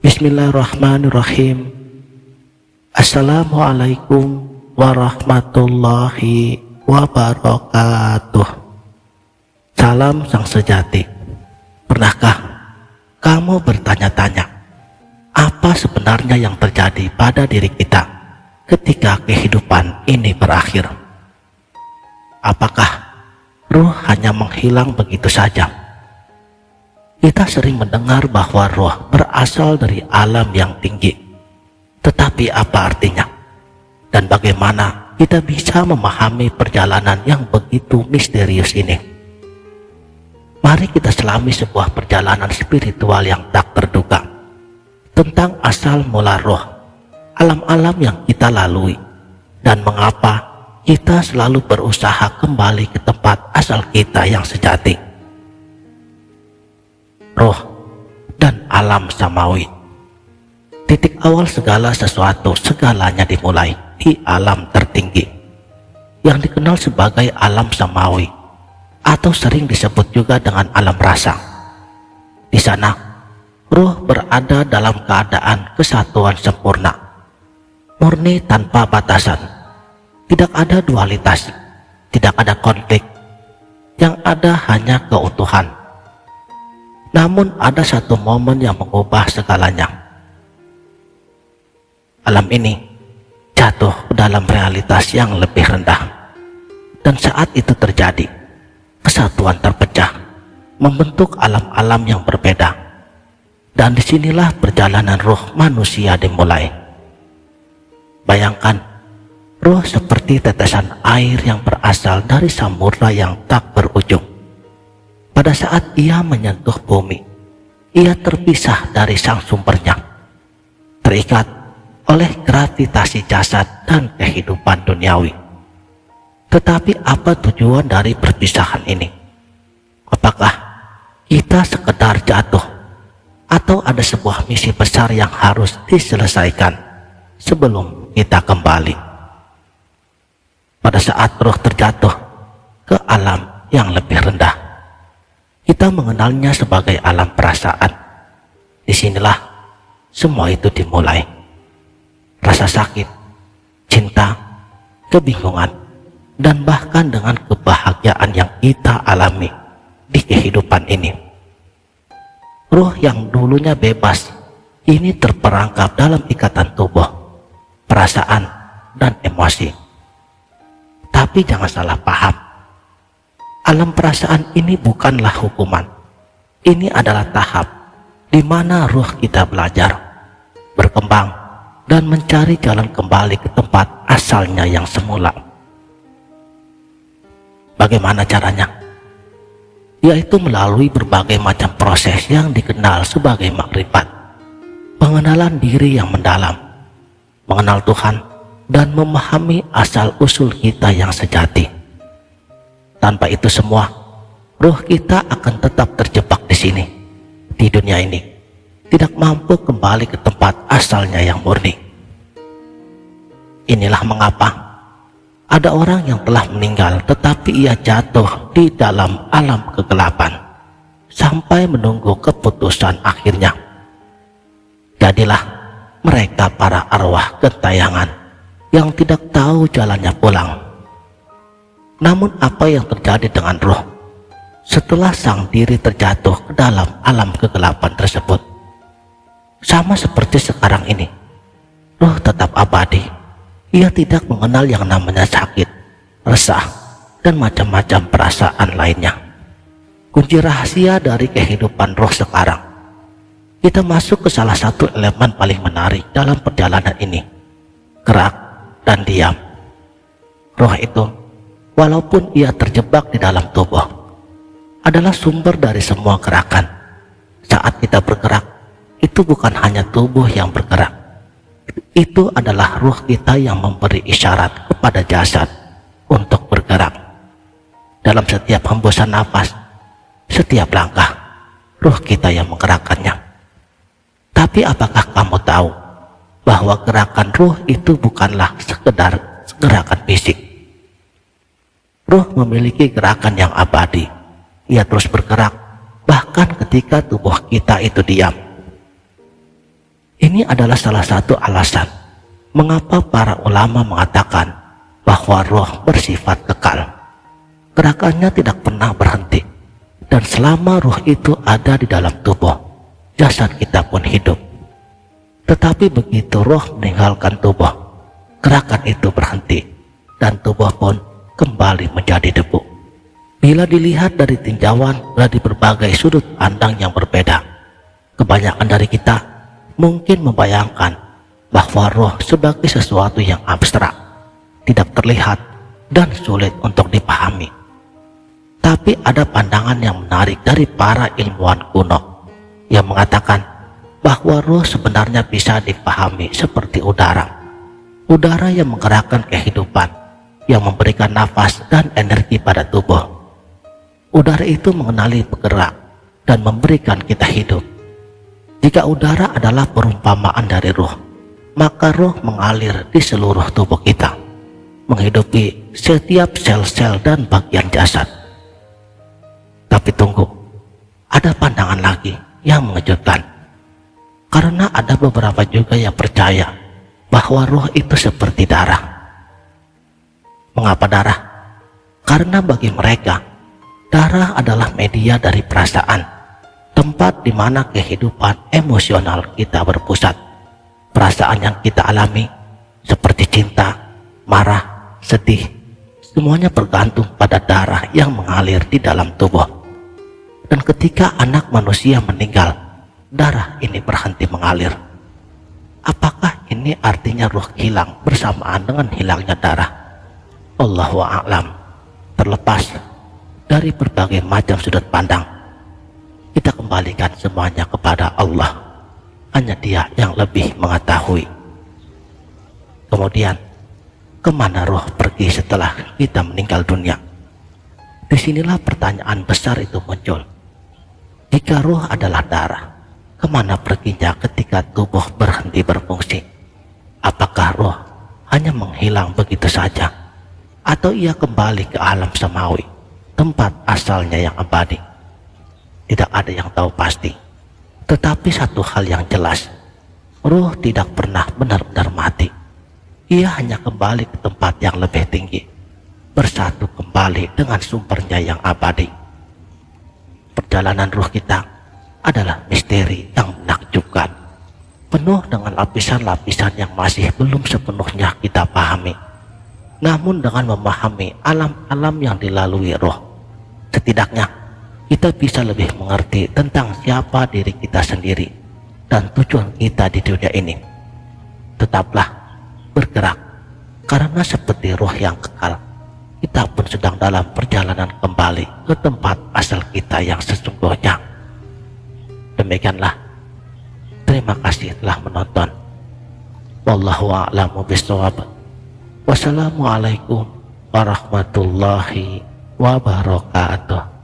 Bismillahirrahmanirrahim. Assalamualaikum warahmatullahi wabarakatuh. Salam sang sejati. Pernahkah kamu bertanya-tanya, apa sebenarnya yang terjadi pada diri kita ketika kehidupan ini berakhir? Apakah ruh hanya menghilang begitu saja? Kita sering mendengar bahwa roh berasal dari alam yang tinggi. Tetapi apa artinya? Dan bagaimana kita bisa memahami perjalanan yang begitu misterius ini? Mari kita selami sebuah perjalanan spiritual yang tak terduga tentang asal mula roh, alam-alam yang kita lalui, dan mengapa kita selalu berusaha kembali ke tempat asal kita yang sejati. Roh dan alam samawi. Titik awal segala sesuatu, segalanya dimulai di alam tertinggi yang dikenal sebagai alam samawi, atau sering disebut juga dengan alam rasa. Di sana roh berada dalam keadaan kesatuan sempurna, murni tanpa batasan. Tidak ada dualitas, tidak ada konflik, yang ada hanya keutuhan. Namun ada satu momen yang mengubah segalanya. Alam ini jatuh ke dalam realitas yang lebih rendah. Dan saat itu terjadi, kesatuan terpecah, membentuk alam-alam yang berbeda. Dan disinilah perjalanan roh manusia dimulai. Bayangkan, roh seperti tetesan air yang berasal dari samudra yang tak berujung. Pada saat ia menyentuh bumi, ia terpisah dari sang sumbernya, terikat oleh gravitasi jasad dan kehidupan duniawi. Tetapi apa tujuan dari perpisahan ini? Apakah kita sekedar jatuh, atau ada sebuah misi besar yang harus diselesaikan sebelum kita kembali? Pada saat roh terjatuh ke alam yang lebih rendah, kita mengenalnya sebagai alam perasaan. Disinilah semua itu dimulai. Rasa sakit, cinta, kebingungan, dan bahkan dengan kebahagiaan yang kita alami di kehidupan ini. Roh yang dulunya bebas, ini terperangkap dalam ikatan tubuh, perasaan, dan emosi. Tapi jangan salah paham, alam perasaan ini bukanlah hukuman. Ini adalah tahap di mana ruh kita belajar, berkembang, dan mencari jalan kembali ke tempat asalnya yang semula. Bagaimana caranya? Yaitu melalui berbagai macam proses yang dikenal sebagai makrifat, pengenalan diri yang mendalam, mengenal Tuhan, dan memahami asal-usul kita yang sejati. Tanpa itu semua, ruh kita akan tetap terjebak di sini, di dunia ini, tidak mampu kembali ke tempat asalnya yang murni. Inilah mengapa ada orang yang telah meninggal tetapi ia jatuh di dalam alam kegelapan sampai menunggu keputusan akhirnya. Jadilah mereka para arwah gentayangan yang tidak tahu jalannya pulang. Namun apa yang terjadi dengan roh setelah sang diri terjatuh ke dalam alam kegelapan tersebut? Sama seperti sekarang ini, roh tetap abadi. Ia tidak mengenal yang namanya sakit, resah, dan macam-macam perasaan lainnya. Kunci rahasia dari kehidupan roh sekarang, kita masuk ke salah satu elemen paling menarik dalam perjalanan ini: gerak dan diam. Roh itu, walaupun ia terjebak di dalam tubuh, adalah sumber dari semua gerakan. Saat kita bergerak, itu bukan hanya tubuh yang bergerak. Itu adalah ruh kita yang memberi isyarat kepada jasad untuk bergerak. Dalam setiap hembusan nafas, setiap langkah, ruh kita yang menggerakkannya. Tapi apakah kamu tahu bahwa gerakan ruh itu bukanlah sekedar gerakan fisik? Ruh memiliki gerakan yang abadi. Ia terus bergerak bahkan ketika tubuh kita itu diam. Ini adalah salah satu alasan mengapa para ulama mengatakan bahwa roh bersifat kekal. Gerakannya tidak pernah berhenti, dan selama roh itu ada di dalam tubuh, jasad kita pun hidup. Tetapi begitu roh meninggalkan tubuh, gerakan itu berhenti, dan tubuh pun kembali menjadi debu. Bila dilihat dari tinjauan dari berbagai sudut pandang yang berbeda, kebanyakan dari kita mungkin membayangkan bahwa roh sebagai sesuatu yang abstrak, tidak terlihat, dan sulit untuk dipahami. Tapi ada pandangan yang menarik dari para ilmuwan kuno yang mengatakan bahwa roh sebenarnya bisa dipahami seperti udara. Udara yang menggerakkan kehidupan, yang memberikan nafas dan energi pada tubuh. Udara itu mengenali bergerak dan memberikan kita hidup. Jika udara adalah perumpamaan dari roh, maka roh mengalir di seluruh tubuh kita, menghidupi setiap sel-sel dan bagian jasad. Tapi tunggu, ada pandangan lagi yang mengejutkan. Karena ada beberapa juga yang percaya bahwa roh itu seperti darah. Mengapa darah? Karena bagi mereka, darah adalah media dari perasaan, tempat di mana kehidupan emosional kita berpusat. Perasaan yang kita alami seperti cinta, marah, sedih, semuanya bergantung pada darah yang mengalir di dalam tubuh. Dan ketika anak manusia meninggal, darah ini berhenti mengalir. Apakah ini artinya ruh hilang bersamaan dengan hilangnya darah? Allahu a'lam. Terlepas dari berbagai macam sudut pandang, kita kembalikan semuanya kepada Allah. Hanya Dia yang lebih mengetahui. Kemudian, kemana roh pergi setelah kita meninggal dunia? Disinilah pertanyaan besar itu muncul. Jika roh adalah darah, kemana perginya ketika tubuh berhenti berfungsi? Apakah roh hanya menghilang begitu saja, atau ia kembali ke alam samawi, tempat asalnya yang abadi? Tidak ada yang tahu pasti. Tetapi satu hal yang jelas, roh tidak pernah benar-benar mati. Ia hanya kembali ke tempat yang lebih tinggi, bersatu kembali dengan sumbernya yang abadi. Perjalanan roh kita adalah misteri yang menakjubkan, penuh dengan lapisan-lapisan yang masih belum sepenuhnya kita pahami. Namun dengan memahami alam-alam yang dilalui roh, setidaknya kita bisa lebih mengerti tentang siapa diri kita sendiri dan tujuan kita di dunia ini. Tetaplah bergerak, karena seperti roh yang kekal, kita pun sedang dalam perjalanan kembali ke tempat asal kita yang sesungguhnya. Demikianlah. Terima kasih telah menonton. Wallahu a'lamu bishawab. Wassalamualaikum warahmatullahi wabarakatuh.